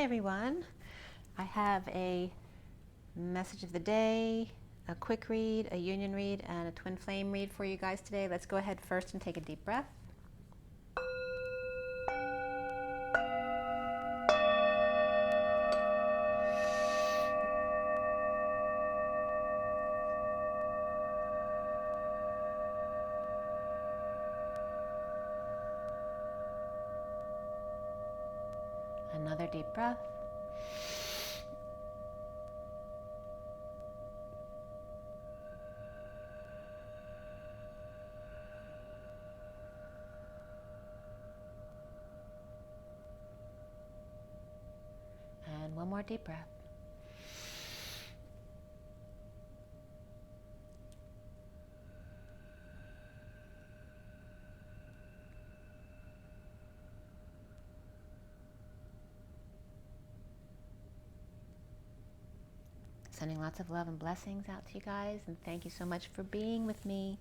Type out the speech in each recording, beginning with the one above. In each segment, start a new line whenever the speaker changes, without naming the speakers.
everyone. I have a message of the day, a quick read, a union read, and a twin flame read for you guys today. Let's go ahead first and take a deep breath. Another deep breath. And one more deep breath. Sending lots of love and blessings out to you guys, and thank you so much for being with me.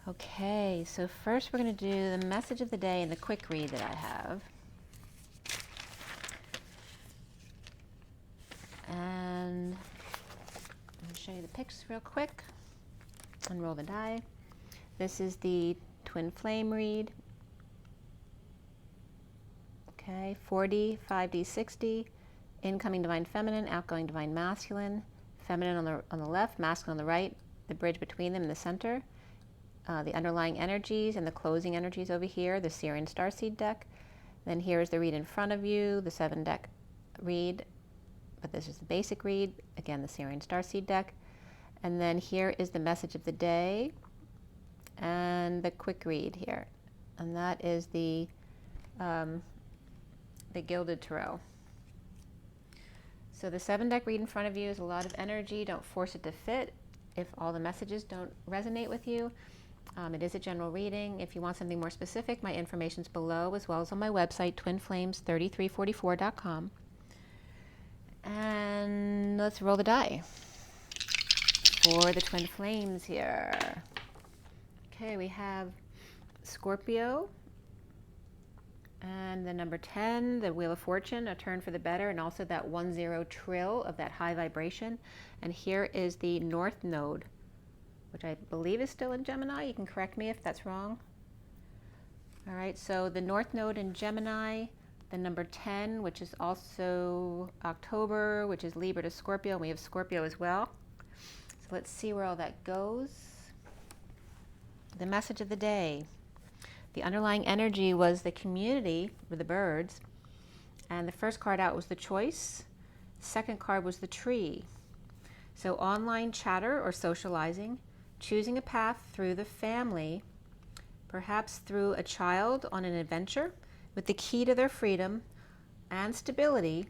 Okay, so first we're going to do the message of the day and the quick read that I have. And I'm going to show you the pics real quick. Unroll the die. This is the twin flame read. Okay, 4D, 5D, 6D. Incoming divine feminine, outgoing divine masculine, feminine on the left, masculine on the right, the bridge between them in the center, the underlying energies and the closing energies over here, the Syrian starseed deck. Then here's the read in front of you, the 7-deck read, but this is the basic read, again the Syrian starseed deck. And then here is the message of the day and the quick read here, and that is the Gilded Tarot. So the 7-deck read in front of you is a lot of energy. Don't force it to fit if all the messages don't resonate with you. It is a general reading. If you want something more specific, my information's below, as well as on my website, twinflames3344.com. And let's roll the die for the twin flames here. Okay, we have Scorpio, and the number 10, the Wheel of Fortune, a turn for the better, and also that 1-0 trill of that high vibration. And here is the North Node, which I believe is still in Gemini. You can correct me if that's wrong. All right, so the North Node in Gemini, the number 10, which is also October, which is Libra to Scorpio, and we have Scorpio as well. So let's see where all that goes. The message of the day. The underlying energy was the community, or the birds, and the first card out was the choice. Second card was the tree. So online chatter or socializing, choosing a path through the family, perhaps through a child on an adventure, with the key to their freedom and stability,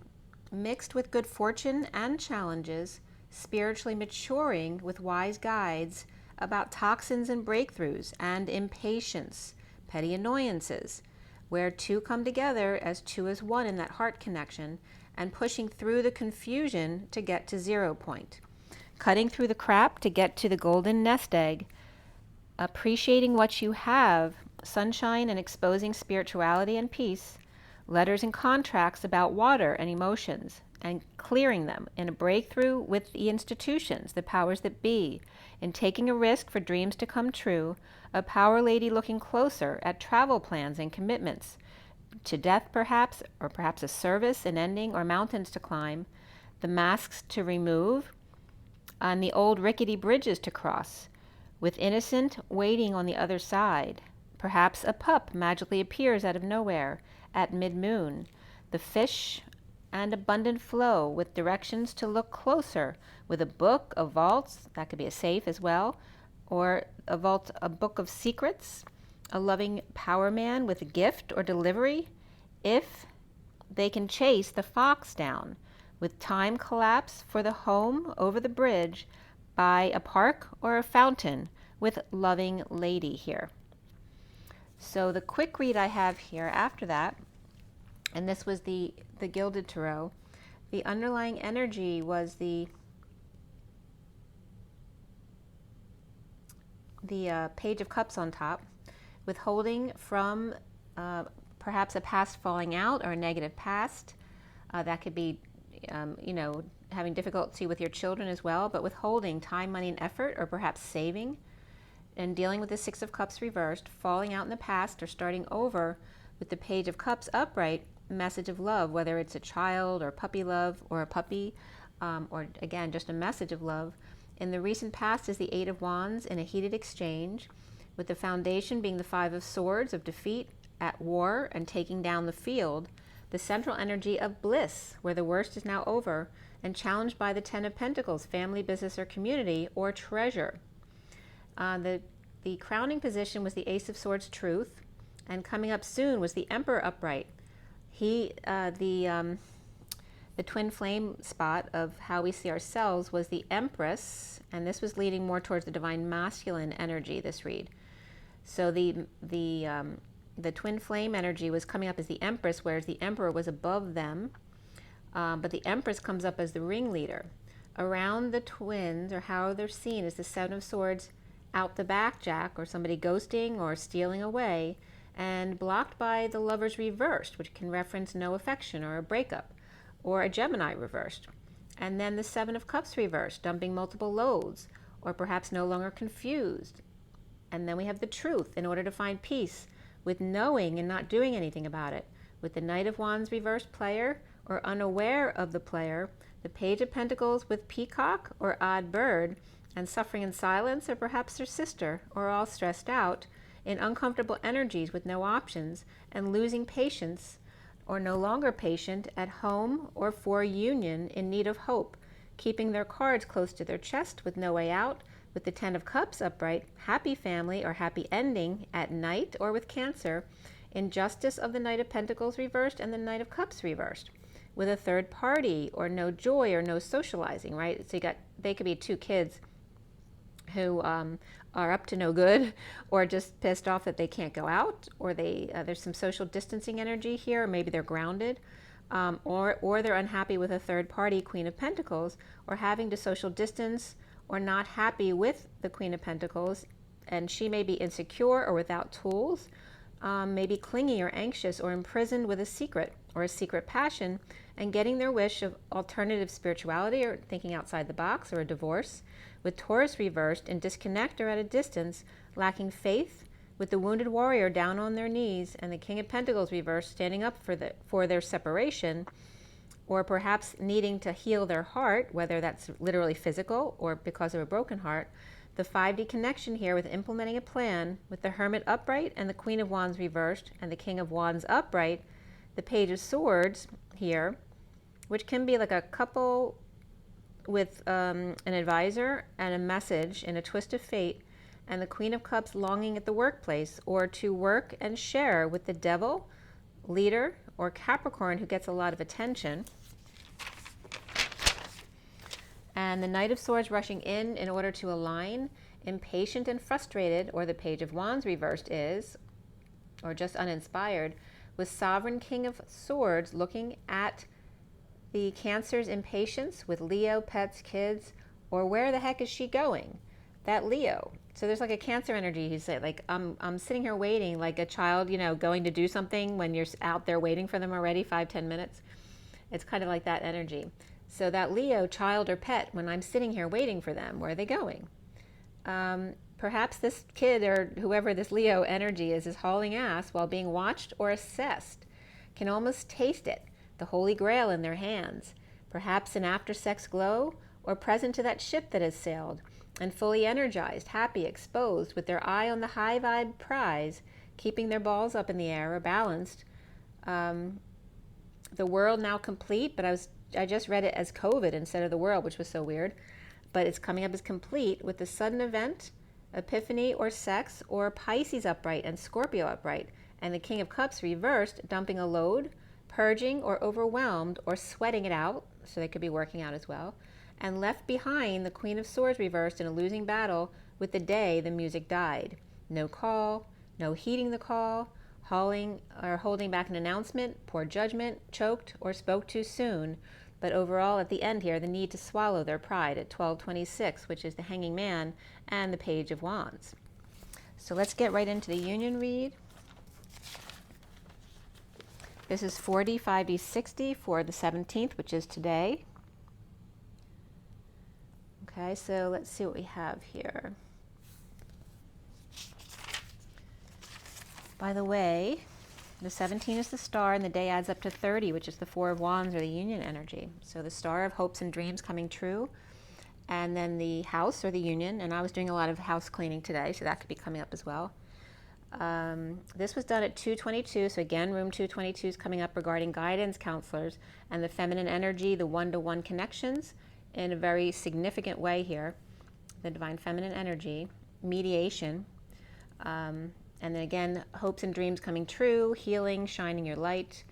mixed with good fortune and challenges, spiritually maturing with wise guides about toxins and breakthroughs and impatience, petty annoyances, where two come together as two as one in that heart connection, and pushing through the confusion to get to 0 point, cutting through the crap to get to the golden nest egg, appreciating what you have, sunshine and exposing spirituality and peace, letters and contracts about water and emotions, and clearing them in a breakthrough with the institutions, the powers that be, in taking a risk for dreams to come true, a power lady looking closer at travel plans and commitments, to death perhaps, or perhaps a service, an ending, or mountains to climb, the masks to remove, and the old rickety bridges to cross, with innocent waiting on the other side. Perhaps a pup magically appears out of nowhere at mid-moon, the fish and abundant flow with directions to look closer, with a book of vaults, that could be a safe as well, or a vault, a book of secrets, a loving power man with a gift or delivery, if they can chase the fox down, with time collapse for the home over the bridge by a park or a fountain, with loving lady here. So the quick read I have here after that, and this was the Gilded Tarot, the underlying energy was the Page of Cups on top, withholding from perhaps a past falling out or a negative past, That could be, you know, having difficulty with your children as well, but withholding time, money, and effort, or perhaps saving, and dealing with the Six of Cups reversed, falling out in the past, or starting over with the Page of Cups upright, message of love, whether it's a child or puppy love or a puppy, or again, just a message of love. In the recent past is the Eight of Wands in a heated exchange, with the foundation being the Five of Swords of defeat at war and taking down the field, the central energy of bliss, where the worst is now over, and challenged by the Ten of Pentacles, family, business, or community, or treasure. The crowning position was the Ace of Swords, truth, and coming up soon was the Emperor upright. The twin flame spot of how we see ourselves was the Empress, and this was leading more towards the divine masculine energy, this read. So the twin flame energy was coming up as the Empress, whereas the Emperor was above them, but the Empress comes up as the ringleader. Around the twins, or how they're seen, is the Seven of Swords out the back jack, or somebody ghosting or stealing away, and blocked by the Lovers reversed, which can reference no affection or a breakup, or a Gemini reversed. And then the Seven of Cups reversed, dumping multiple loads, or perhaps no longer confused. And then we have the Truth, in order to find peace with knowing and not doing anything about it, with the Knight of Wands reversed, player, or unaware of the player, the Page of Pentacles with peacock or odd bird, and suffering in silence, or perhaps their sister, or all stressed out, in uncomfortable energies with no options, and losing patience, or no longer patient, at home or for union, in need of hope, keeping their cards close to their chest with no way out, with the Ten of Cups upright, happy family or happy ending at night, or with Cancer, injustice of the Knight of Pentacles reversed and the Knight of Cups reversed, with a third party, or no joy or no socializing, right? So they could be two kids who are up to no good, or just pissed off that they can't go out, or there's some social distancing energy here, or maybe they're grounded, or they're unhappy with a third party, Queen of Pentacles, or having to social distance, or not happy with the Queen of Pentacles, and she may be insecure or without tools, maybe clingy or anxious, or imprisoned with a secret or a secret passion, and getting their wish of alternative spirituality, or thinking outside the box, or a divorce, with Taurus reversed in disconnect or at a distance, lacking faith, with the wounded warrior down on their knees, and the King of Pentacles reversed, standing up for their separation, or perhaps needing to heal their heart, whether that's literally physical or because of a broken heart. The 5D connection here with implementing a plan, with the Hermit upright and the Queen of Wands reversed and the King of Wands upright, the Page of Swords here, which can be like a couple with an advisor and a message in a twist of fate, and the Queen of Cups longing at the workplace, or to work and share with the Devil, leader, or Capricorn who gets a lot of attention. And the Knight of Swords rushing in order to align, impatient and frustrated, or the Page of Wands reversed is, or just uninspired, with Sovereign King of Swords looking at the Cancer's impatience with Leo, pets, kids, or where the heck is she going? That Leo. So there's like a Cancer energy. He said, like, I'm sitting here waiting, like a child, you know, going to do something when you're out there waiting for them already, 5-10 minutes. It's kind of like that energy. So that Leo, child or pet, when I'm sitting here waiting for them, where are they going? Perhaps this kid, or whoever this Leo energy is hauling ass while being watched or assessed, can almost taste it, the Holy Grail in their hands, perhaps an after-sex glow, or present to that ship that has sailed, and fully energized, happy, exposed, with their eye on the high vibe prize, keeping their balls up in the air or balanced. The world now complete, but I just read it as COVID instead of the world, which was so weird. But it's coming up as complete with the sudden event, epiphany, or sex, or Pisces upright and Scorpio upright, and the King of Cups reversed, dumping a load, purging or overwhelmed, or sweating it out, so they could be working out as well, and left behind the Queen of Swords reversed in a losing battle with the day the music died. No call, no heeding the call, hauling or holding back an announcement, poor judgment, choked, or spoke too soon. But overall, at the end here, the need to swallow their pride at 1226, which is the Hanging Man and the Page of Wands. So let's get right into the union read. This is 4D, 5D, 6D for the 17th, which is today. Okay, so let's see what we have here. By the way, the 17 is the star, and the day adds up to 30, which is the Four of Wands, or the union energy. So the star of hopes and dreams coming true, and then the house, or the union. And I was doing a lot of house cleaning today, so that could be coming up as well. This was done at 222, so again, room 222 is coming up regarding guidance counselors and the feminine energy, the one-to-one connections in a very significant way here. The divine feminine energy, mediation, and then again, hopes and dreams coming true, healing, shining your light.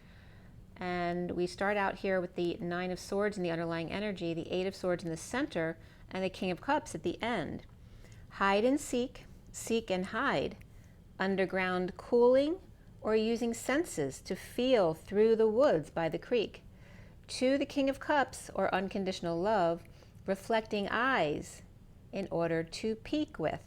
And we start out here with the Nine of Swords in the underlying energy, the Eight of Swords in the center, and the King of Cups at the end. Hide and seek, seek and hide. Underground cooling, or using senses to feel through the woods by the creek. To the King of Cups, or unconditional love, reflecting eyes in order to peek with.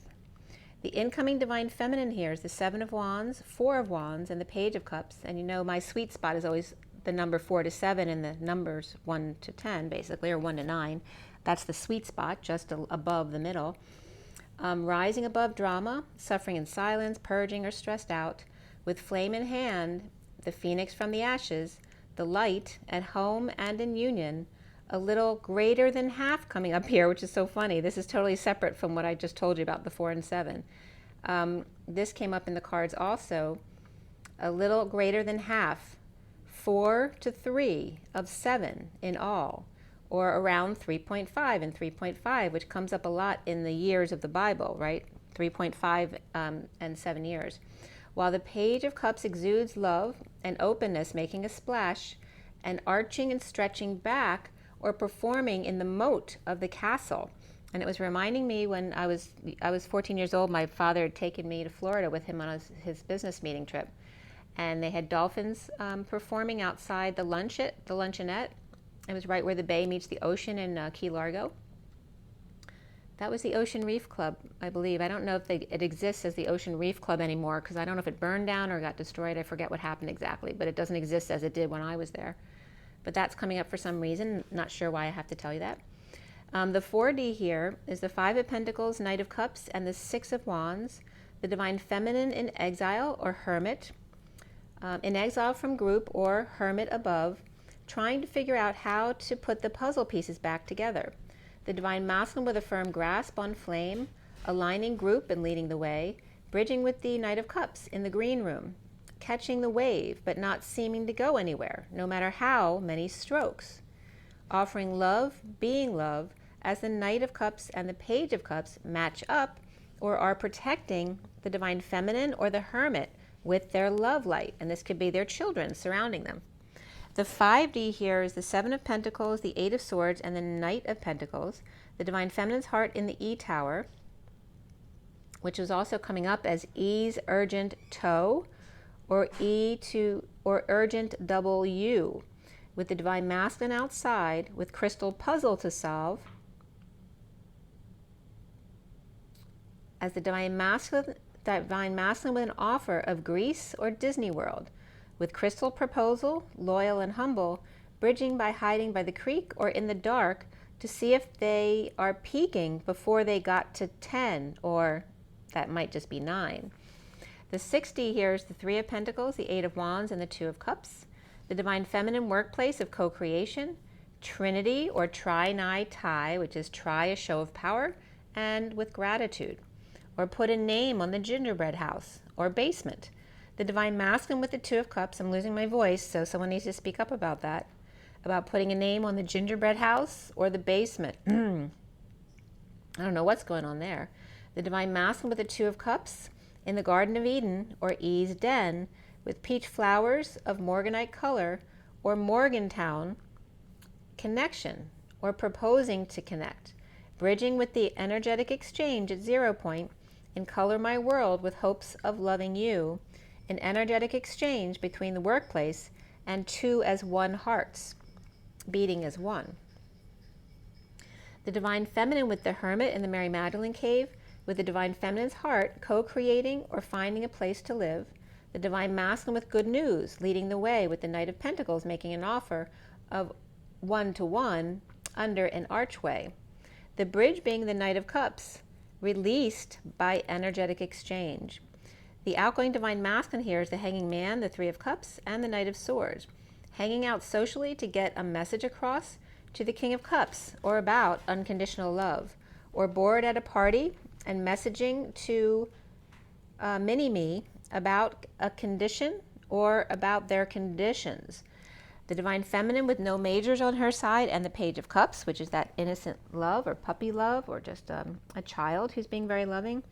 The incoming divine feminine here is the Seven of Wands, Four of Wands, and the Page of Cups. And you know my sweet spot is always the number 4 to 7 and the numbers 1 to 10, basically, or 1 to 9. That's the sweet spot, just above the middle. Rising above drama, suffering in silence, purging or stressed out, with flame in hand, the phoenix from the ashes, the light at home and in union, a little greater than half coming up here, which is so funny. This is totally separate from what I just told you about the 4 and 7. This came up in the cards also, a little greater than half, 4 to 3 of 7 in all, or around 3.5 and 3.5, which comes up a lot in the years of the Bible, right? 3.5 and 7 years. While the Page of Cups exudes love and openness, making a splash, and arching and stretching back, or performing in the moat of the castle. And it was reminding me when I was 14 years old, my father had taken me to Florida with him on his business meeting trip. And they had dolphins performing outside the luncheonette. It was right where the bay meets the ocean in Key Largo. That was the Ocean Reef Club, I believe. I don't know if it exists as the Ocean Reef Club anymore, because I don't know if it burned down or got destroyed. I forget what happened exactly, but it doesn't exist as it did when I was there. But that's coming up for some reason. Not sure why I have to tell you that. The 4D here is the Five of Pentacles, Knight of Cups, and the Six of Wands. The divine feminine in exile, or hermit. In exile from group, or hermit above, trying to figure out how to put the puzzle pieces back together. The divine masculine with a firm grasp on flame, aligning group and leading the way, bridging with the Knight of Cups in the green room, catching the wave but not seeming to go anywhere, no matter how many strokes. Offering love, being love, as the Knight of Cups and the Page of Cups match up or are protecting the divine feminine or the hermit with their love light. And this could be their children surrounding them. The 5D here is the Seven of Pentacles, the Eight of Swords, and the Knight of Pentacles. The divine feminine's heart in the E tower, which is also coming up as E's urgent toe, or or urgent double U, with the divine masculine outside with crystal puzzle to solve, as the divine masculine with an offer of Greece or Disney World, with crystal proposal, loyal and humble, bridging by hiding by the creek or in the dark to see if they are peeking before they got to 10, or that might just be 9. The 6D here is the Three of Pentacles, the Eight of Wands, and the Two of Cups. The divine feminine workplace of co-creation, Trinity or Tri-Ni-Tai, which is try a show of power, and with gratitude. Or put a name on the gingerbread house or basement. The divine masculine with the Two of Cups. I'm losing my voice, so someone needs to speak up about that. About putting a name on the gingerbread house or the basement. I don't know what's going on there. The divine masculine with the Two of Cups in the Garden of Eden or E's den with peach flowers of morganite color or Morgantown connection or proposing to connect. Bridging with the energetic exchange at 0 point in Color My World with hopes of loving you. An energetic exchange between the workplace and two as one hearts, beating as one. The divine feminine with the hermit in the Mary Magdalene cave, with the divine feminine's heart co-creating or finding a place to live. The Divine Masculine with good news, leading the way with the Knight of Pentacles, making an offer of 1-to-1 under an archway. The bridge being the Knight of Cups, released by energetic exchange. The outgoing Divine Masculine here is the Hanging Man, the Three of Cups, and the Knight of Swords. Hanging out socially to get a message across to the King of Cups, or about unconditional love. Or bored at a party and messaging to mini-me about a condition or about their conditions. The Divine Feminine with no majors on her side, and the Page of Cups, which is that innocent love or puppy love, or just a child who's being very loving.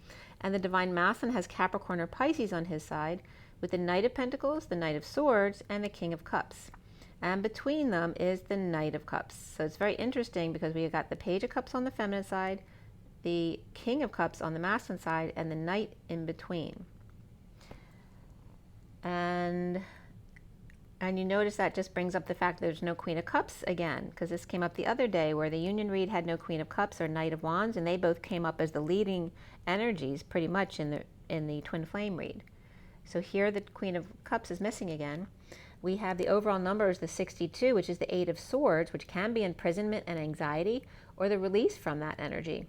And the Divine Masculine has Capricorn or Pisces on his side, with the Knight of Pentacles, the Knight of Swords, and the King of Cups. And between them is the Knight of Cups. So it's very interesting because we've got the Page of Cups on the feminine side, the King of Cups on the masculine side, and the Knight in between. And you notice that just brings up the fact that there's no Queen of Cups again, because this came up the other day where the Union read had no Queen of Cups or Knight of Wands, and they both came up as the leading energies pretty much in the Twin Flame read. So here the Queen of Cups is missing again. We have the overall number is the 62, which is the Eight of Swords, which can be imprisonment and anxiety, or the release from that energy.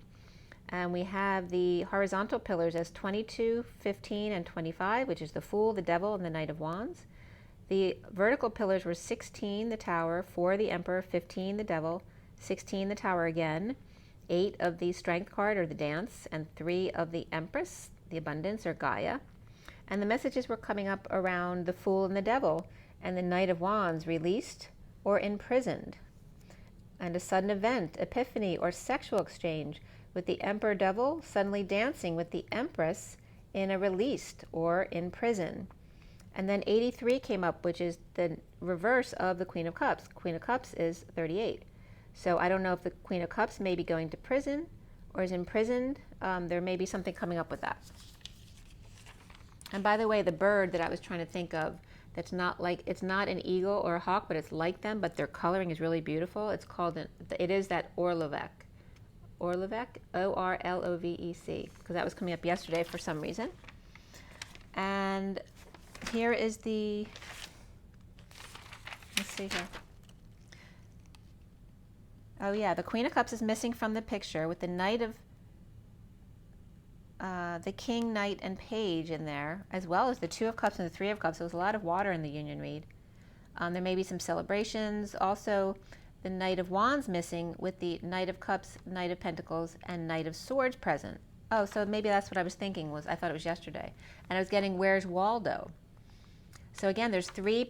And we have the horizontal pillars as 22, 15, and 25, which is the Fool, the Devil, and the Knight of Wands. The vertical pillars were 16, the Tower, 4, the Emperor, 15, the Devil, 16, the Tower again, 8 of the Strength card, or the Dance, and 3 of the Empress, the Abundance, or Gaia. And the messages were coming up around the Fool and the Devil, and the Knight of Wands, released or imprisoned. And a sudden event, epiphany, or sexual exchange, with the Emperor Devil suddenly dancing with the Empress in a released or in prison. And then 83 came up, which is the reverse of the Queen of Cups. Queen of Cups is 38. So I don't know if the Queen of Cups may be going to prison or is imprisoned. There may be something coming up with that. And by the way, the bird that I was trying to think of, that's not like, it's not an eagle or a hawk, but it's like them, but their coloring is really beautiful. It's called, it is that Orlovec. Orlovec, O-R-L-O-V-E-C, because that was coming up yesterday for some reason. And here is the, let's see here. Oh yeah, the Queen of Cups is missing from the picture with the Knight of, the King, Knight, and Page in there, as well as the Two of Cups and the Three of Cups. So there's a lot of water in the Union read. There may be some celebrations. Also, the Knight of Wands missing with the Knight of Cups, Knight of Pentacles, and Knight of Swords present. Oh, so maybe that's what I was thinking was, I thought it was yesterday. And I was getting, where's Waldo? So again, there's three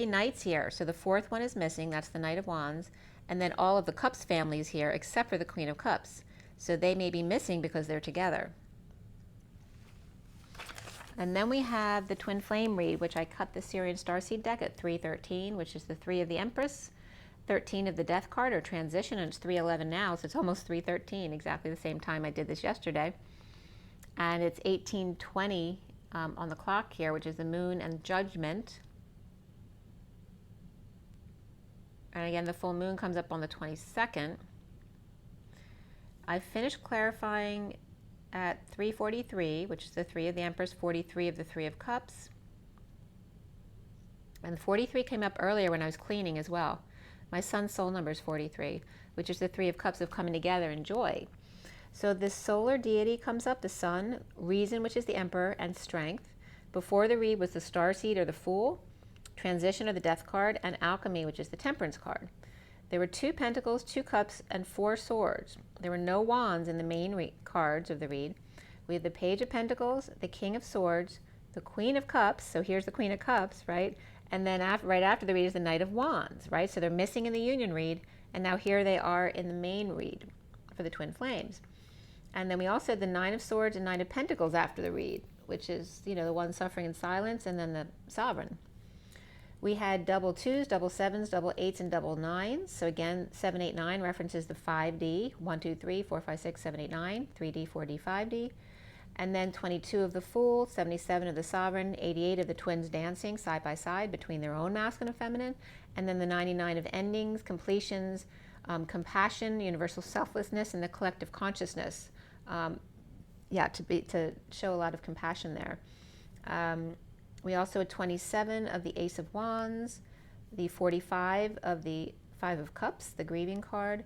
knights here. So the fourth one is missing. That's the Knight of Wands. And then all of the Cups families here, except for the Queen of Cups. So they may be missing because they're together. And then we have the Twin Flame read, which I cut the Syrian Starseed deck at 313, which is the 3 of the Empress, 13 of the Death card, or Transition, and it's 311 now, so it's almost 313, exactly the same time I did this yesterday. And it's 1820 on the clock here, which is the Moon and Judgment. And again, the full moon comes up on the 22nd. I finished clarifying at 343, which is the 3 of the Empress, 43 of the 3 of Cups. And 43 came up earlier when I was cleaning as well. My son's soul number is 43, which is the 3 of Cups of coming together in joy. So this solar deity comes up, the sun, reason, which is the Emperor, and strength. Before the read was the Starseed or the Fool, Transition or the Death card, and Alchemy, which is the Temperance card. There were 2 Pentacles, 2 Cups, and 4 Swords. There were no Wands in the main cards of the read. We have the Page of Pentacles, the King of Swords, the Queen of Cups, so here's the Queen of Cups, right? And then right after the read is the Knight of Wands, right? So they're missing in the Union read, and now here they are in the main read for the Twin Flames. And then we also had the 9 of Swords and 9 of Pentacles after the read, which is, you know, the one suffering in silence, and then the Sovereign. We had double 2s, double 7s, double 8s, and double 9s. So again, 7, 8, 9 references the 5D, 1, 2, 3, 4, 5, 6, 7, 8, 9, 3D, 4D, 5D. And then 22 of the Fool, 77 of the Sovereign, 88 of the Twins dancing side by side between their own masculine and feminine. And then the 99 of endings, completions, compassion, universal selflessness, and the collective consciousness. To show a lot of compassion there. We also had 27 of the Ace of Wands, the 45 of the Five of Cups, the grieving card,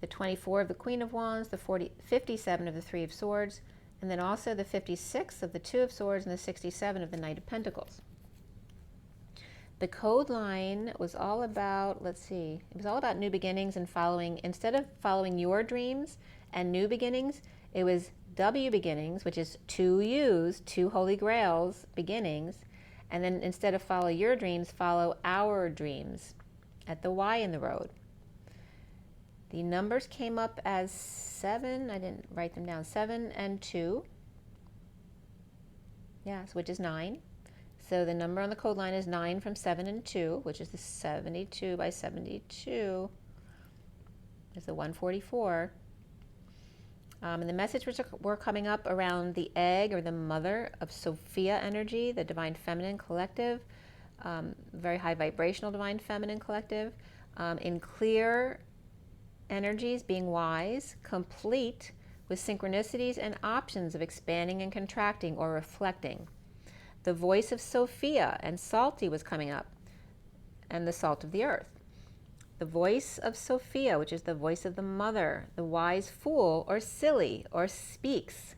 the 24 of the Queen of Wands, the 57 of the Three of Swords, and then also the 56 of the Two of Swords and the 67 of the Knight of Pentacles. The code line was all about, let's see, it was all about new beginnings and following, instead of following your dreams and new beginnings, it was W beginnings, which is two U's, two Holy Grails beginnings, and then instead of follow your dreams, follow our dreams at the Y in the road. The numbers came up as 7, I didn't write them down, 7 and 2, yes, which is 9. So the number on the code line is 9 from 7 and 2, which is the 72 by 72 is the 144. And the messages were coming up around the egg or the mother of Sophia energy, the divine feminine collective, very high vibrational divine feminine collective, in clear energies, being wise, complete with synchronicities and options of expanding and contracting or reflecting. The voice of Sophia and Salty was coming up, and the salt of the earth. The voice of Sophia, which is the voice of the mother, the wise fool or silly or speaks,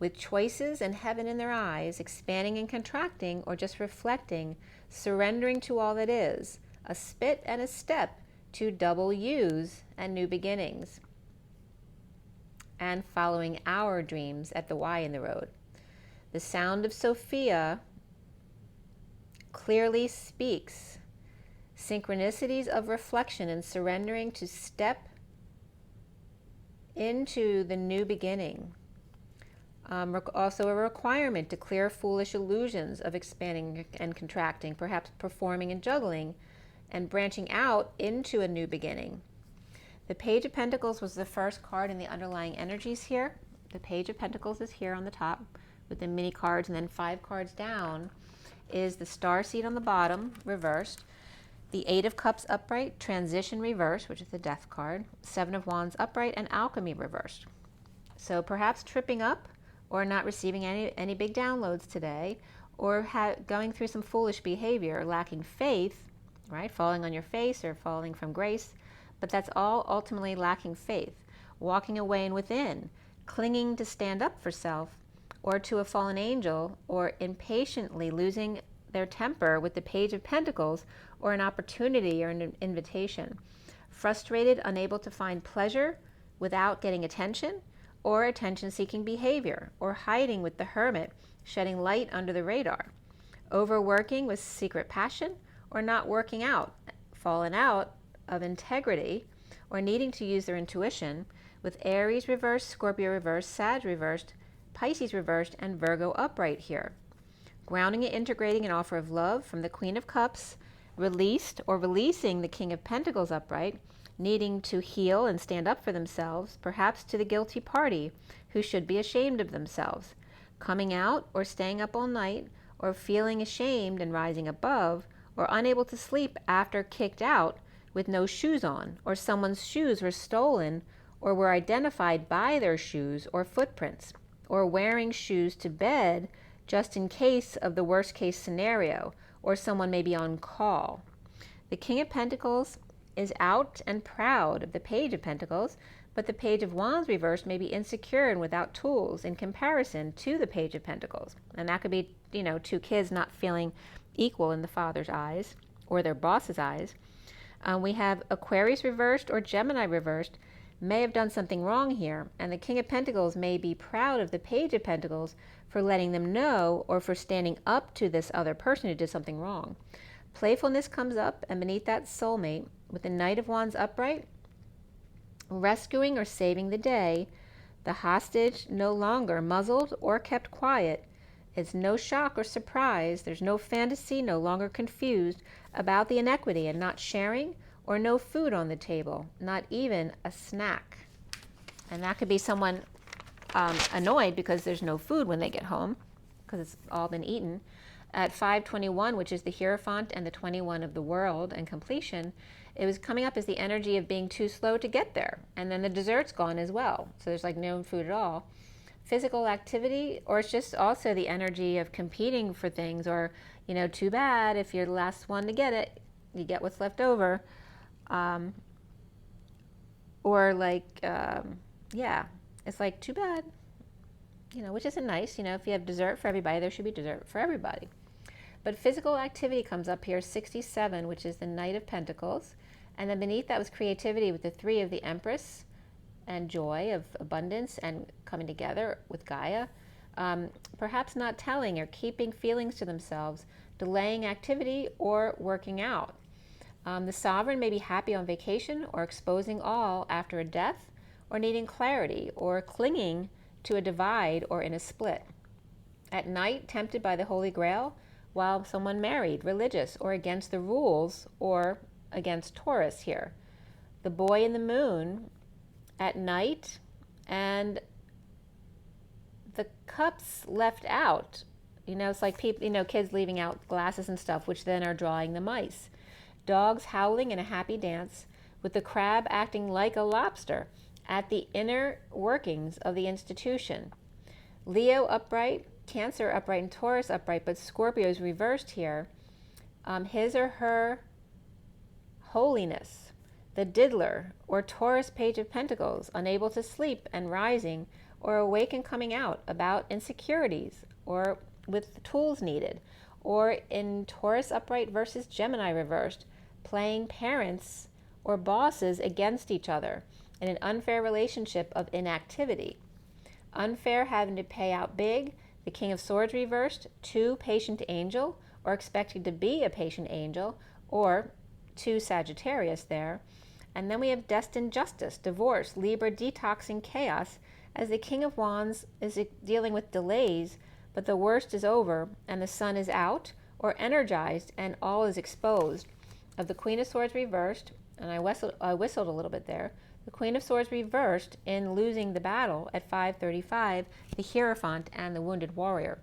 with choices and heaven in their eyes, expanding and contracting or just reflecting, surrendering to all that is, a spit and a step to double U's and new beginnings, and following our dreams at the Y in the road. The sound of Sophia clearly speaks synchronicities of reflection and surrendering to step into the new beginning. Also a requirement to clear foolish illusions of expanding and contracting, perhaps performing and juggling, and branching out into a new beginning. The Page of Pentacles was the first card in the underlying energies here. The Page of Pentacles is here on the top with the mini cards, and then 5 cards down is the Starseed on the bottom, reversed, the 8 of Cups upright, Transition reversed, which is the Death card, 7 of Wands upright, and Alchemy reversed. So perhaps tripping up or not receiving any big downloads today, or going through some foolish behavior, lacking faith, right? Falling on your face or falling from grace, but that's all ultimately lacking faith. Walking away and within, clinging to stand up for self, or to a fallen angel, or impatiently losing their temper with the Page of Pentacles, or an opportunity or an invitation. Frustrated, unable to find pleasure without getting attention, or attention-seeking behavior, or hiding with the Hermit, shedding light under the radar. Overworking with secret passion, or not working out, fallen out of integrity, or needing to use their intuition, with Aries reversed, Scorpio reversed, Sag reversed, Pisces reversed, and Virgo upright here. Grounding and integrating an offer of love from the Queen of Cups, released or releasing the King of Pentacles upright, needing to heal and stand up for themselves, perhaps to the guilty party who should be ashamed of themselves, coming out or staying up all night, or feeling ashamed and rising above, or unable to sleep after kicked out with no shoes on, or someone's shoes were stolen or were identified by their shoes or footprints, or wearing shoes to bed just in case of the worst case scenario, or someone may be on call. The King of Pentacles is out and proud of the Page of Pentacles, but the Page of Wands reversed may be insecure and without tools in comparison to the Page of Pentacles. And that could be, two kids not feeling equal in the father's eyes or their boss's eyes. We have Aquarius reversed or Gemini reversed may have done something wrong here, and the King of Pentacles may be proud of the Page of Pentacles for letting them know, or for standing up to this other person who did something wrong. Playfulness comes up, and beneath that soulmate, with the Knight of Wands upright, rescuing or saving the day, the hostage no longer muzzled or kept quiet. It's no shock or surprise. There's no fantasy, no longer confused about the inequity and not sharing, or no food on the table, not even a snack. And that could be someone annoyed because there's no food when they get home, because it's all been eaten. At 521, which is the Hierophant and the 21 of the world and completion, it was coming up as the energy of being too slow to get there. And then the dessert's gone as well. So there's like no food at all. physical activity, or it's just also the energy of competing for things, or, you know, too bad if you're the last one to get it, you get what's left over. Or like, yeah, it's like, too bad, you know, which isn't nice. You know, if you have dessert for everybody, there should be dessert for everybody. But physical activity comes up here, 67, which is the Knight of Pentacles. And then beneath that was creativity with the 3 of the Empress, and joy of abundance and coming together with Gaia. Perhaps not telling or keeping feelings to themselves, delaying activity or working out. The sovereign may be happy on vacation or exposing all after a death, or needing clarity or clinging to a divide or in a split. At night, tempted by the Holy Grail, while someone married, religious, or against the rules, or against Taurus here. The boy in the moon at night, and the cups left out. You know, it's like people, you know, kids leaving out glasses and stuff, which then are drawing the mice. Dogs howling in a happy dance, with the crab acting like a lobster at the inner workings of the institution. Leo upright, Cancer upright, and Taurus upright, but Scorpio is reversed here. His or her holiness. The diddler, or Taurus Page of Pentacles, unable to sleep and rising, or awake and coming out about insecurities, or with tools needed, or in Taurus upright versus Gemini reversed, playing parents or bosses against each other in an unfair relationship of inactivity. Unfair, having to pay out big. The King of Swords reversed, 2 patient angel, or expecting to be a patient angel, or 2 Sagittarius there. And then we have destined justice, divorce, Libra, detoxing, chaos, as the King of Wands is dealing with delays, but the worst is over and the sun is out or energized and all is exposed. Of the Queen of Swords reversed, and I whistled a little bit there, the Queen of Swords reversed in losing the battle at 5:35, the Hierophant and the Wounded Warrior.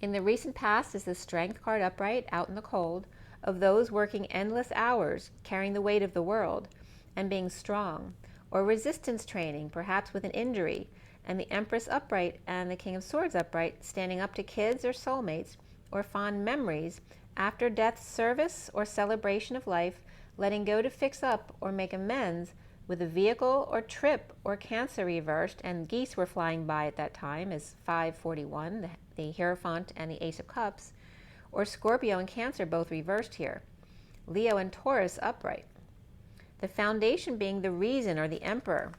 In the recent past is the Strength card upright, out in the cold, of those working endless hours, carrying the weight of the world, and being strong, or resistance training, perhaps with an injury, and the Empress upright and the King of Swords upright, standing up to kids or soulmates, or fond memories, after death service or celebration of life, letting go to fix up or make amends with a vehicle or trip, or Cancer reversed, and geese were flying by at that time, as 5:41, the Hierophant and the Ace of Cups, or Scorpio and Cancer both reversed here. Leo and Taurus upright. The foundation being the reason, or the Emperor,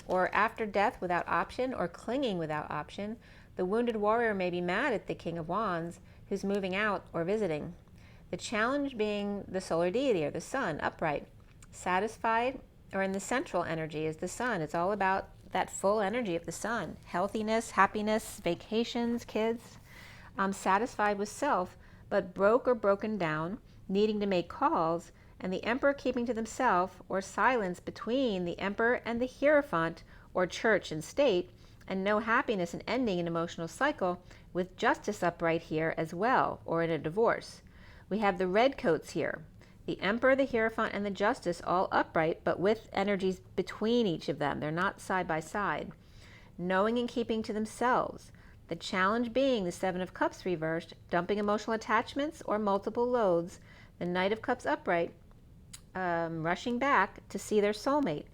or after death without option, or clinging without option. The Wounded Warrior may be mad at the King of Wands, who's moving out or visiting. The challenge being the solar deity, or the sun, upright. Satisfied, or in the central energy is the sun. It's all about that full energy of the sun. Healthiness, happiness, vacations, kids. Satisfied with self, but broke or broken down, needing to make calls, and the Emperor keeping to themselves, or silence between the Emperor and the Hierophant, or church and state, and no happiness in ending an emotional cycle, with Justice upright here as well, or in a divorce. We have the red coats here, the Emperor, the Hierophant, and the Justice all upright, but with energies between each of them. They're not side by side. Knowing and keeping to themselves. The challenge being the Seven of Cups reversed, dumping emotional attachments or multiple loads. The Knight of Cups upright, rushing back to see their soulmate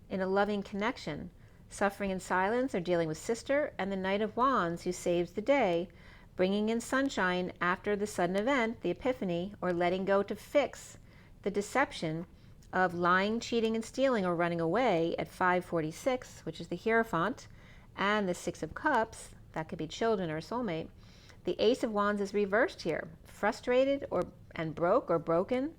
in a loving connection. Suffering in silence or dealing with sister. And the Knight of Wands, who saves the day, bringing in sunshine after the sudden event, the epiphany, or letting go to fix the deception of lying, cheating, and stealing, or running away at 5:46, which is the Hierophant, and the Six of Cups. That could be children or a soulmate. The Ace of Wands is reversed here, frustrated and broke or broken.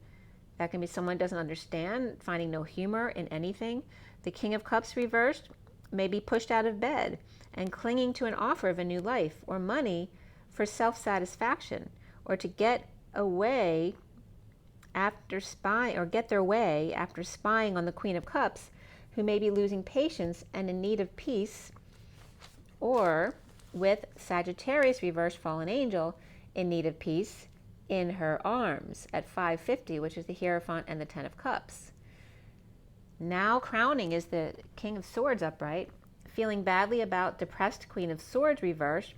That can be someone who doesn't understand, finding no humor in anything. The King of Cups reversed may be pushed out of bed and clinging to an offer of a new life or money for self-satisfaction, or to get away after spying, or get their way after spying on the Queen of Cups, who may be losing patience and in need of peace, or with Sagittarius reversed fallen angel in need of peace in her arms at 5:50, which is the Hierophant and the Ten of Cups. Now crowning is the King of Swords upright, feeling badly about depressed Queen of Swords reversed,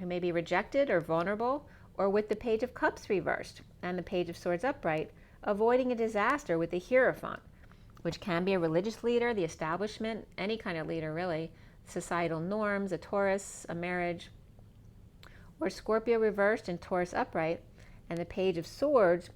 who may be rejected or vulnerable, or with the Page of Cups reversed and the Page of Swords upright, avoiding a disaster with the Hierophant, which can be a religious leader, the establishment, any kind of leader really, societal norms, a Taurus, a marriage, or Scorpio reversed and Taurus upright, and the Page of Swords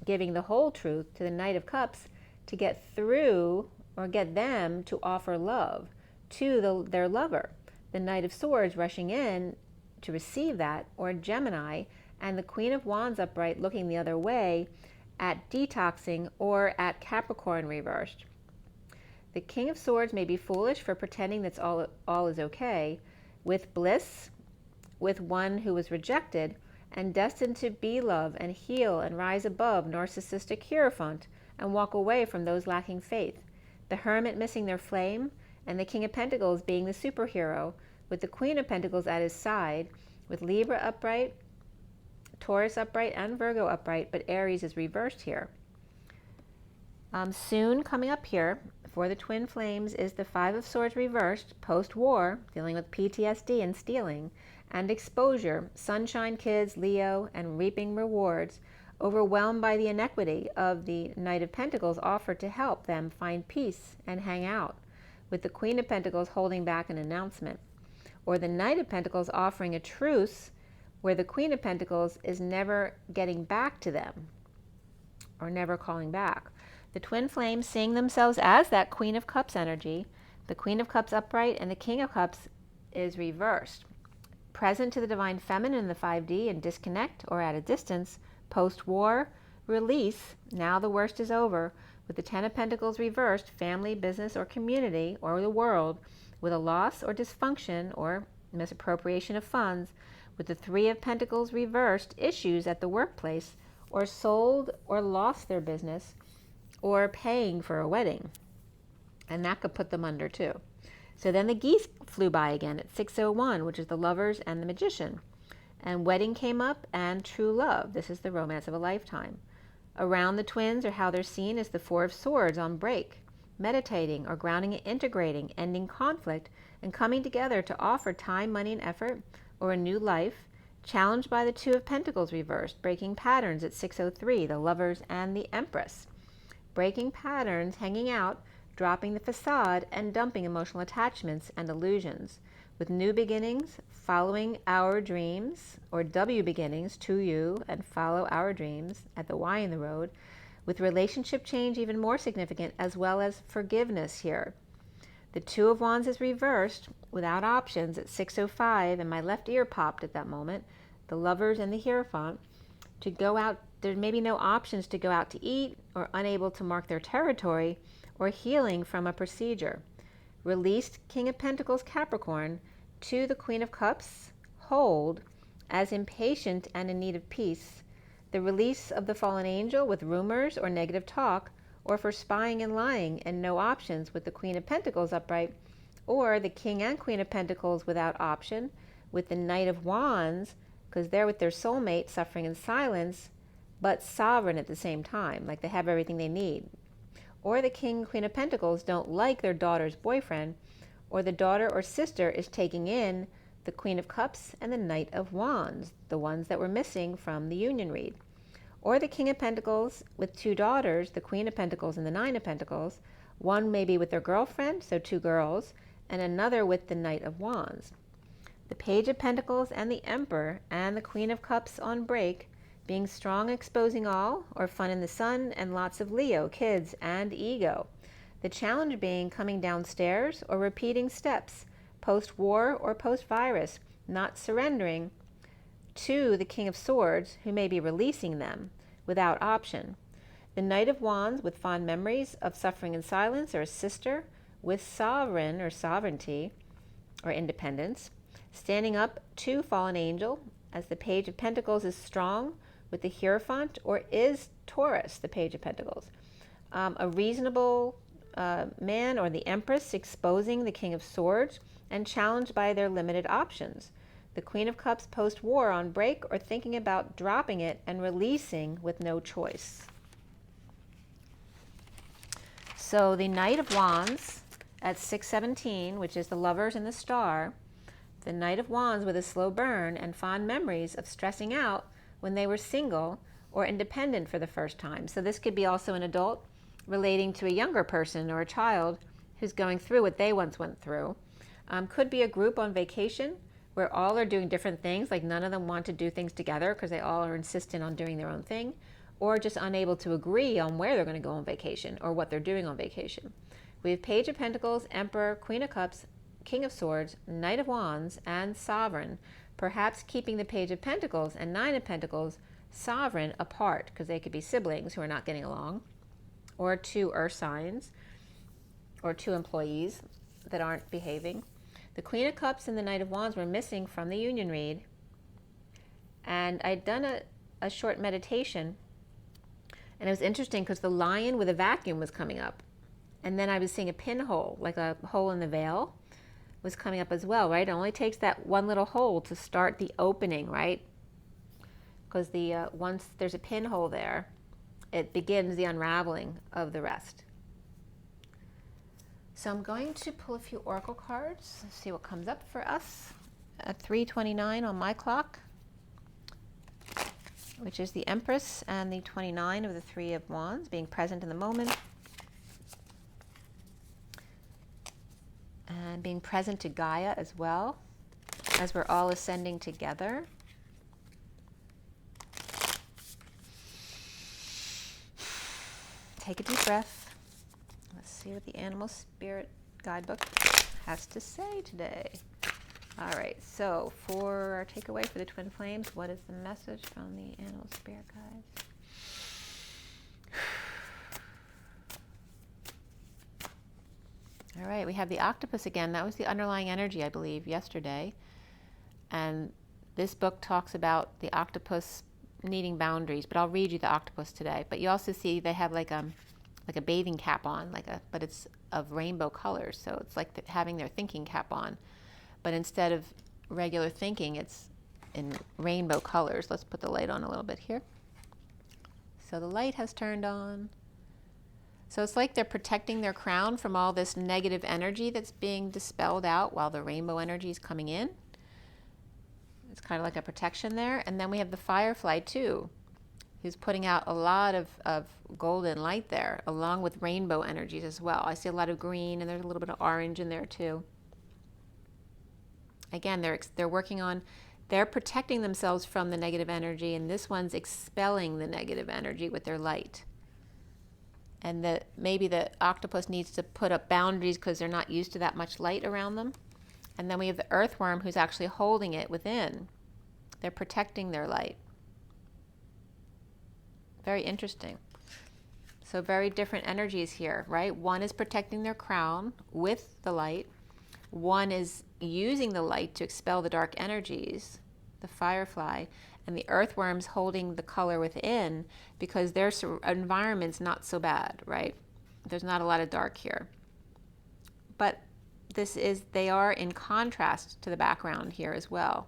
giving the whole truth to the Knight of Cups to get through or get them to offer love to their lover. The Knight of Swords rushing in to receive that, or Gemini, and the Queen of Wands upright looking the other way at detoxing, or at Capricorn reversed. The King of Swords may be foolish for pretending that all is okay, with bliss, with one who was rejected and destined to be love and heal and rise above narcissistic Hierophant and walk away from those lacking faith. The Hermit missing their flame, and the King of Pentacles being the superhero, with the Queen of Pentacles at his side, with Libra upright, Taurus upright, and Virgo upright, but Aries is reversed here. Soon coming up here for the twin flames is the Five of Swords reversed, post-war, dealing with PTSD and stealing, and exposure, sunshine kids, Leo, and reaping rewards, overwhelmed by the inequity of the Knight of Pentacles offered to help them find peace and hang out, with the Queen of Pentacles holding back an announcement, or the Knight of Pentacles offering a truce where the Queen of Pentacles is never getting back to them or never calling back. The twin flames seeing themselves as that Queen of Cups energy, the Queen of Cups upright, and the King of Cups is reversed. Present to the Divine Feminine in the 5D and disconnect or at a distance, post-war, release, now the worst is over, with the Ten of Pentacles reversed, family, business, or community, or the world, with a loss or dysfunction or misappropriation of funds, with the Three of Pentacles reversed, issues at the workplace, or sold or lost their business, or paying for a wedding. And that could put them under too. So then the geese flew by again at 6:01, which is the Lovers and the Magician. And wedding came up, and true love. This is the romance of a lifetime. Around the twins, or how they're seen, is the Four of Swords on break, meditating or grounding and integrating, ending conflict, and coming together to offer time, money, and effort, or a new life, challenged by the Two of Pentacles reversed, breaking patterns at 6:03, the Lovers and the Empress. Breaking patterns, hanging out, dropping the facade, and dumping emotional attachments and illusions, with new beginnings, following our dreams, or W beginnings, to you, and follow our dreams, at the Y in the road, with relationship change even more significant, as well as forgiveness here. The Two of Wands is reversed, without options, at 6:05, and my left ear popped at that moment, the Lovers and the Hierophant, to go out. There may be no options to go out to eat, or unable to mark their territory, or healing from a procedure. Released King of Pentacles Capricorn to the Queen of Cups, hold, as impatient and in need of peace. The release of the fallen angel with rumors or negative talk, or for spying and lying, and no options, with the Queen of Pentacles upright, or the King and Queen of Pentacles without option, with the Knight of Wands, because they're with their soulmate, suffering in silence, but sovereign at the same time, like they have everything they need. Or the King and Queen of Pentacles don't like their daughter's boyfriend, or the daughter or sister is taking in the Queen of Cups and the Knight of Wands, the ones that were missing from the union read. Or the King of Pentacles with two daughters, the Queen of Pentacles and the Nine of Pentacles, one maybe with their girlfriend, so two girls, and another with the Knight of Wands. The Page of Pentacles and the Emperor and the Queen of Cups on break, being strong, exposing all, or fun in the sun, and lots of Leo, kids, and ego. The challenge being coming downstairs or repeating steps, post-war or post-virus, not surrendering to the King of Swords, who may be releasing them without option. The Knight of Wands with fond memories of suffering in silence, or a sister with sovereign or sovereignty or independence, standing up to fallen angel, as the Page of Pentacles is strong with the Hierophant, or is Taurus, the Page of Pentacles. A reasonable man, or the Empress, exposing the King of Swords and challenged by their limited options. The Queen of Cups post-war on break, or thinking about dropping it and releasing with no choice. So the Knight of Wands at 6:17, which is the Lovers and the Star, the Knight of Wands with a slow burn and fond memories of stressing out when they were single or independent for the first time. So this could be also an adult relating to a younger person or a child who's going through what they once went through. Could be a group on vacation where all are doing different things, like none of them want to do things together because they all are insistent on doing their own thing, or just unable to agree on where they're going to go on vacation or what they're doing on vacation. We have Page of Pentacles, Emperor, Queen of Cups, King of Swords, Knight of Wands, and Sovereign, perhaps keeping the Page of Pentacles and Nine of Pentacles Sovereign apart because they could be siblings who are not getting along, or two earth signs, or two employees that aren't behaving. The Queen of Cups and the Knight of Wands were missing from the union read, and I'd done a short meditation, and it was interesting because the lion with a vacuum was coming up, and then I was seeing a pinhole, like a hole in the veil, was coming up as well, right? It only takes that one little hole to start the opening, right? Because once there's a pinhole there, it begins the unraveling of the rest. So I'm going to pull a few oracle cards, let's see what comes up for us at 3:29 on my clock, which is the Empress and the 29 of the Three of Wands, being present in the moment. And being present to Gaia as well, as we're all ascending together. Take a deep breath. Let's see what the Animal Spirit Guidebook has to say today. All right, so for our takeaway for the Twin Flames, what is the message from the Animal Spirit Guides? All right, we have the octopus again. That was the underlying energy, I believe, yesterday. And this book talks about the octopus needing boundaries, but I'll read you the octopus today. But you also see they have like a bathing cap on, but it's of rainbow colors. So it's like having their thinking cap on. But instead of regular thinking, it's in rainbow colors. Let's put the light on a little bit here. So the light has turned on. So it's like they're protecting their crown from all this negative energy that's being dispelled out while the rainbow energy is coming in. It's kind of like a protection there. And then we have the firefly too, who's putting out a lot of golden light there, along with rainbow energies as well. I see a lot of green, and there's a little bit of orange in there too. Again, they're working on, they're protecting themselves from the negative energy, and this one's expelling the negative energy with their light. And maybe the octopus needs to put up boundaries because they're not used to that much light around them. And then we have the earthworm who's actually holding it within. They're protecting their light. Very interesting. So very different energies here, right? One is protecting their crown with the light. One is using the light to expel the dark energies, the firefly. And the earthworm's holding the color within because their environment's not so bad, right? There's not a lot of dark here. But they are in contrast to the background here as well.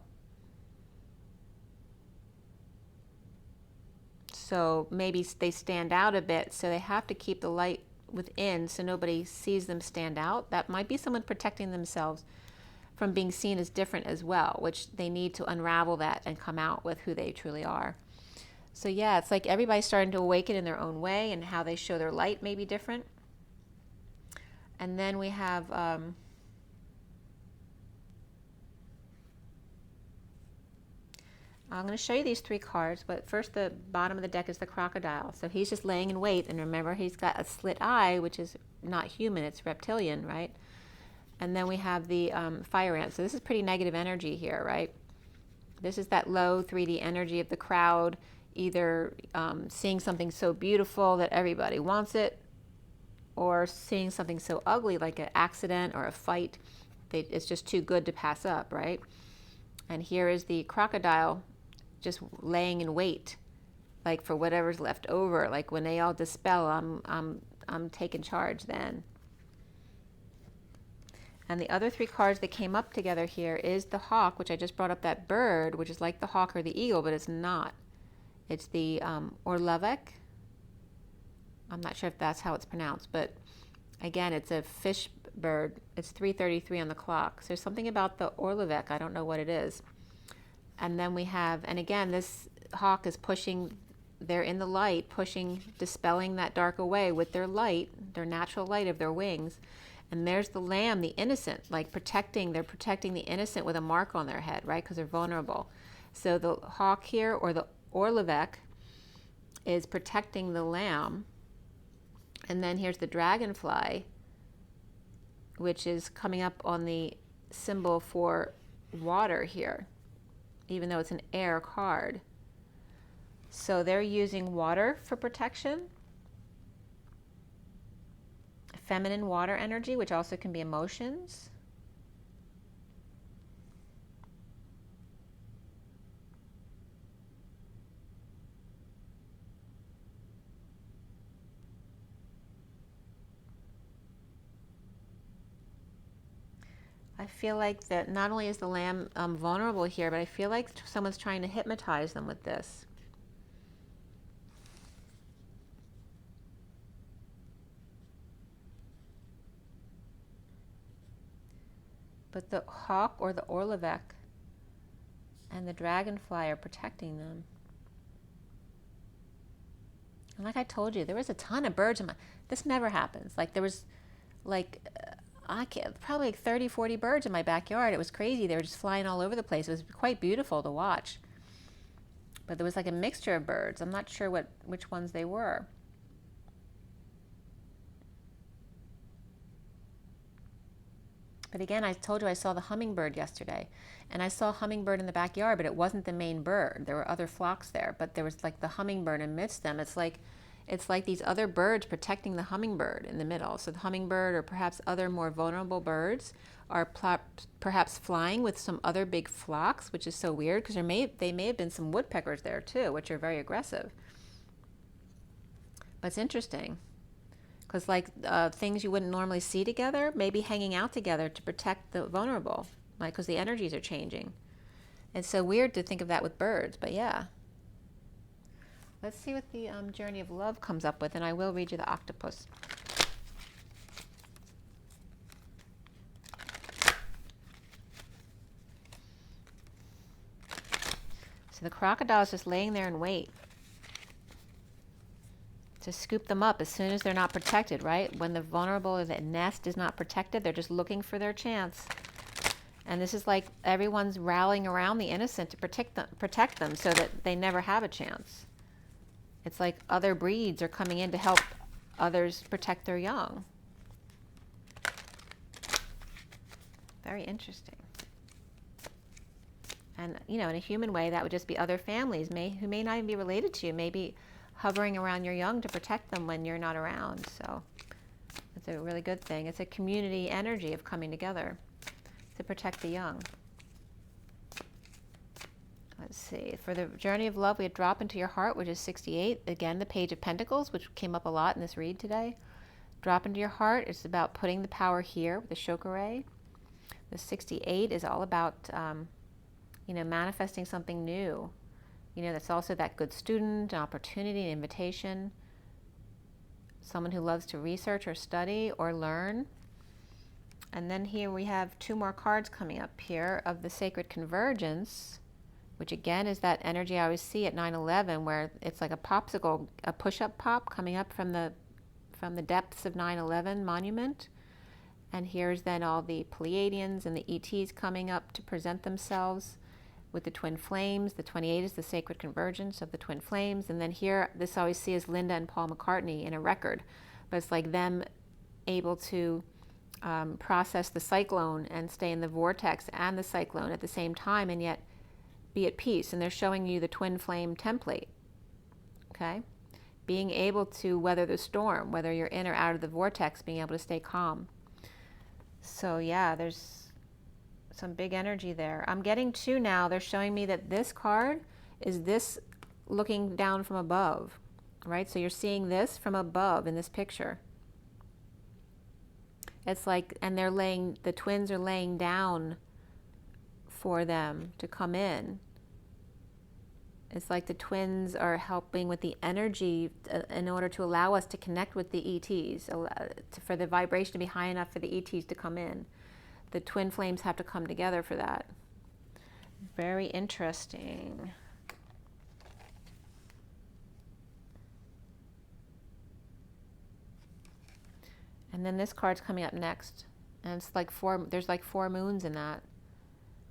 So maybe they stand out a bit, so they have to keep the light within so nobody sees them stand out. That might be someone protecting themselves from being seen as different as well, which they need to unravel that and come out with who they truly are. So yeah, it's like everybody's starting to awaken in their own way, and how they show their light may be different. And then we have I'm going to show you these three cards, but first the bottom of the deck is the crocodile. So he's just laying in wait, and remember he's got a slit eye, which is not human, it's reptilian, right? And then we have the fire ant. So this is pretty negative energy here, right? This is that low 3D energy of the crowd, either seeing something so beautiful that everybody wants it, or seeing something so ugly like an accident or a fight. It's just too good to pass up, right? And here is the crocodile just laying in wait, like for whatever's left over. Like when they all dispel, I'm taking charge then. And the other three cards that came up together here is the hawk, which I just brought up, that bird, which is like the hawk or the eagle, but it's not. It's the Orlovek. I'm not sure if that's how it's pronounced, but again, it's a fish bird. It's 3:33 on the clock. So there's something about the Orlovek. I don't know what it is. And then we have, and again, this hawk is pushing, they're in the light, pushing, dispelling that dark away with their light, their natural light of their wings. And there's the lamb, the innocent, like they're protecting the innocent with a mark on their head, right? Because they're vulnerable. So the hawk here, or the Orlovek, is protecting the lamb. And then here's the dragonfly, which is coming up on the symbol for water here, even though it's an air card. So they're using water for protection. Feminine water energy, which also can be emotions. I feel like that not only is the lamb vulnerable here, but I feel like someone's trying to hypnotize them with this. But the hawk, or the Orlovek, and the dragonfly are protecting them. And like I told you, there was a ton of birds in this never happens. Like there was probably like 30, 40 birds in my backyard. It was crazy. They were just flying all over the place. It was quite beautiful to watch. But there was like a mixture of birds. I'm not sure which ones they were. But again, I told you I saw the hummingbird yesterday, and I saw a hummingbird in the backyard, but it wasn't the main bird. There were other flocks there, but there was like the hummingbird amidst them. It's like these other birds protecting the hummingbird in the middle. So the hummingbird, or perhaps other more vulnerable birds, are perhaps flying with some other big flocks, which is so weird because they may have been some woodpeckers there too, which are very aggressive. But it's interesting. Because like things you wouldn't normally see together, maybe hanging out together to protect the vulnerable, like because the energies are changing. It's so weird to think of that with birds, but yeah. Let's see what the journey of love comes up with, and I will read you the octopus. So the crocodile is just laying there in wait to scoop them up as soon as they're not protected, right? When the vulnerable, or the nest is not protected, they're just looking for their chance. And this is like everyone's rallying around the innocent to protect them so that they never have a chance. It's like other breeds are coming in to help others protect their young. Very interesting. And, in a human way, that would just be other families who may not even be related to you, maybe hovering around your young to protect them when you're not around. So it's a really good thing. It's a community energy of coming together to protect the young. Let's see. For the journey of love, we had drop into your heart, which is 68. Again, the Page of Pentacles, which came up a lot in this read today. Drop into your heart. It's about putting the power here with the chakra. The 68 is all about, manifesting something new. That's also that good student, an opportunity, an invitation. Someone who loves to research or study or learn. And then here we have two more cards coming up here of the Sacred Convergence, which again is that energy I always see at 9/11, where it's like a popsicle, a push-up pop coming up from the depths of 9/11 monument. And here's then all the Pleiadians and the ETs coming up to present themselves with the twin flames. The 28 is the Sacred Convergence of the twin flames. And then here, this I always see as Linda and Paul McCartney in a record, but it's like them able to process the cyclone and stay in the vortex and the cyclone at the same time, and yet be at peace. And they're showing you the twin flame template, okay? Being able to weather the storm, whether you're in or out of the vortex, being able to stay calm. So yeah, there's some big energy there. I'm getting two now. They're showing me that this card is this looking down from above, right? So you're seeing this from above in this picture. It's like, and the twins are laying down for them to come in. It's like the twins are helping with the energy in order to allow us to connect with the ETs, for the vibration to be high enough for the ETs to come in. The twin flames have to come together for that. Very interesting. And then this card's coming up next. And it's like there's like 4 moons in that.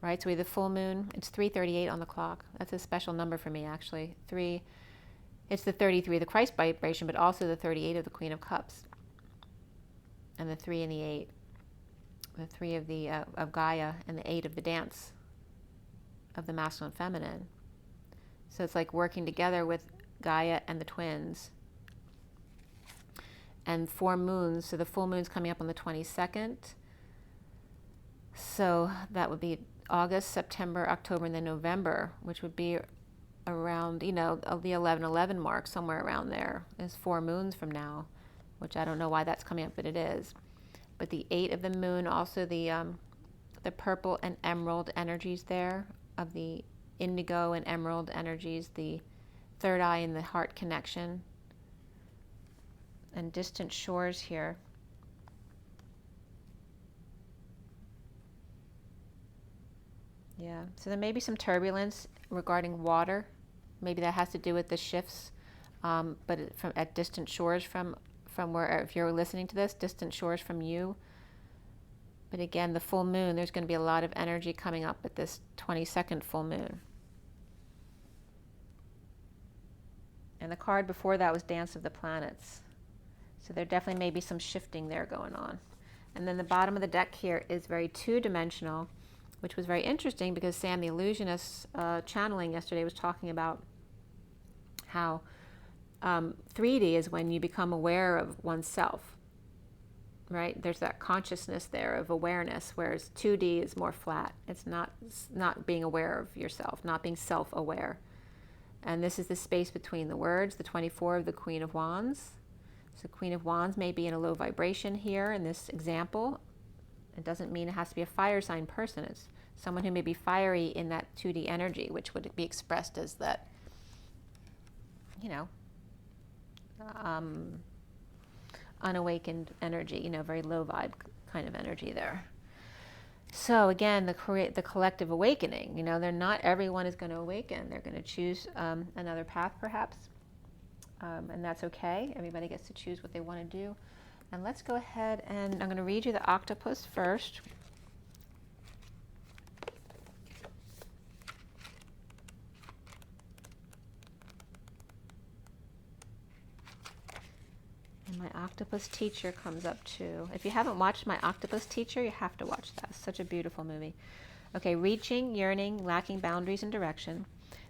Right, so we have the full moon. It's 3:38 on the clock. That's a special number for me, actually. 3. It's the 33, the Christ vibration, but also the 38 of the Queen of Cups, and the 3 and the 8, the 3 of the of Gaia, and the 8 of the dance of the masculine and feminine. So it's like working together with Gaia and the twins. And 4 moons. So the full moon's coming up on the 22nd. So that would be August, September, October, and then November, which would be around, the 11/11 mark, somewhere around there. Is 4 moons from now, which I don't know why that's coming up, but it is. But the 8 of the moon, also the purple and emerald energies there, of the indigo and emerald energies, the third eye and the heart connection, and distant shores here. Yeah, so there may be some turbulence regarding water. Maybe that has to do with the shifts, but at distant shores from where, if you're listening to this, distant shores from you. But again, the full moon, there's going to be a lot of energy coming up at this 22nd full moon. And the card before that was Dance of the Planets. So there definitely may be some shifting there going on. And then the bottom of the deck here is very two-dimensional, which was very interesting because Sam the Illusionist channeling yesterday was talking about how 3D is when you become aware of oneself, right? There's that consciousness there of awareness, whereas 2D is more flat. It's not being aware of yourself, not being self-aware. And this is the space between the words, the 24 of the Queen of Wands. So Queen of Wands may be in a low vibration here in this example. It doesn't mean it has to be a fire sign person. It's someone who may be fiery in that 2D energy, which would be expressed as that, unawakened energy, very low vibe kind of energy there. So again, the collective awakening, not everyone is going to awaken. They're going to choose another path perhaps, and that's okay. Everybody gets to choose what they want to do. And let's go ahead and I'm going to read you the octopus first. And my octopus teacher comes up too. If you haven't watched my octopus teacher, you have to watch that. It's such a beautiful movie. Okay, reaching, yearning, lacking boundaries and direction.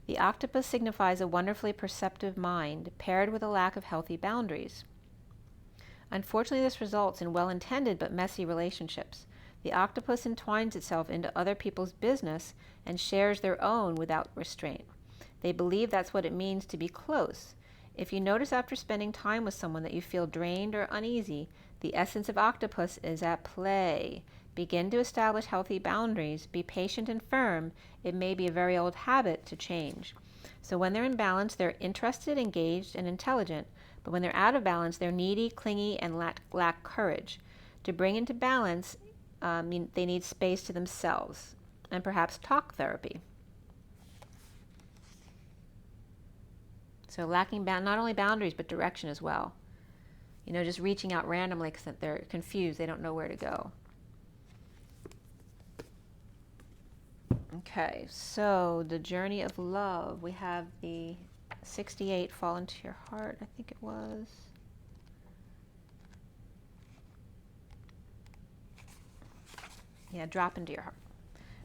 The octopus signifies a wonderfully perceptive mind paired with a lack of healthy boundaries. Unfortunately, this results in well-intended but messy relationships. The octopus entwines itself into other people's business and shares their own without restraint. They believe that's what it means to be close. If you notice after spending time with someone that you feel drained or uneasy, the essence of octopus is at play. Begin to establish healthy boundaries. Be patient and firm. It may be a very old habit to change. So when they're in balance, they're interested, engaged, and intelligent. But when they're out of balance, they're needy, clingy, and lack courage. To bring into balance, they need space to themselves and perhaps talk therapy. So lacking not only boundaries, but direction as well. Just reaching out randomly because they're confused. They don't know where to go. Okay, so the journey of love. We have the 68, fall into your heart, I think it was. Yeah, drop into your heart.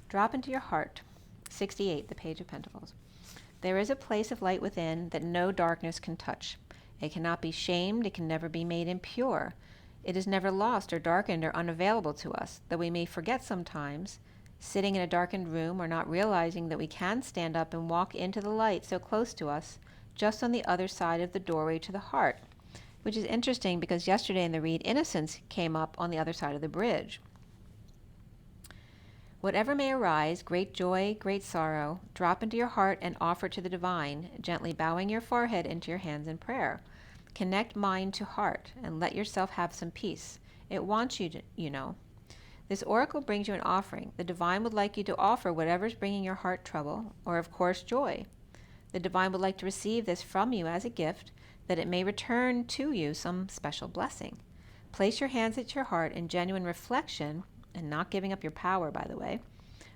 Drop into your heart. 68, the Page of Pentacles. There is a place of light within that no darkness can touch. It cannot be shamed. It can never be made impure. It is never lost or darkened or unavailable to us, though we may forget sometimes, sitting in a darkened room or not realizing that we can stand up and walk into the light so close to us, just on the other side of the doorway to the heart, which is interesting because yesterday in the read, innocence came up on the other side of the bridge. Whatever may arise, great joy, great sorrow, drop into your heart and offer to the divine, gently bowing your forehead into your hands in prayer. Connect mind to heart and let yourself have some peace. It wants you to, you know. This oracle brings you an offering. The divine would like you to offer whatever's bringing your heart trouble, or of course joy. The divine would like to receive this from you as a gift, that it may return to you some special blessing. Place your hands at your heart in genuine reflection, and not giving up your power, by the way,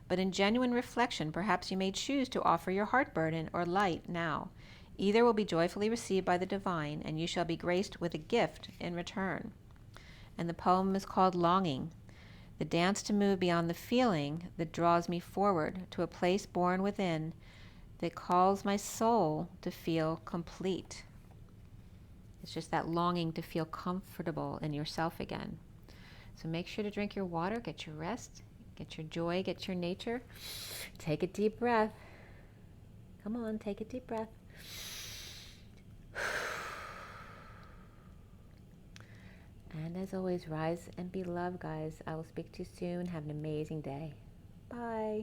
but in genuine reflection, perhaps you may choose to offer your heart burden or light now. Either will be joyfully received by the divine, and you shall be graced with a gift in return. And the poem is called Longing, the dance to move beyond the feeling that draws me forward to a place born within that calls my soul to feel complete. It's just that longing to feel comfortable in yourself again. So make sure to drink your water, get your rest, get your joy, get your nature. Take a deep breath. Come on, take a deep breath. And as always, rise and be loved, guys. I will speak to you soon. Have an amazing day. Bye.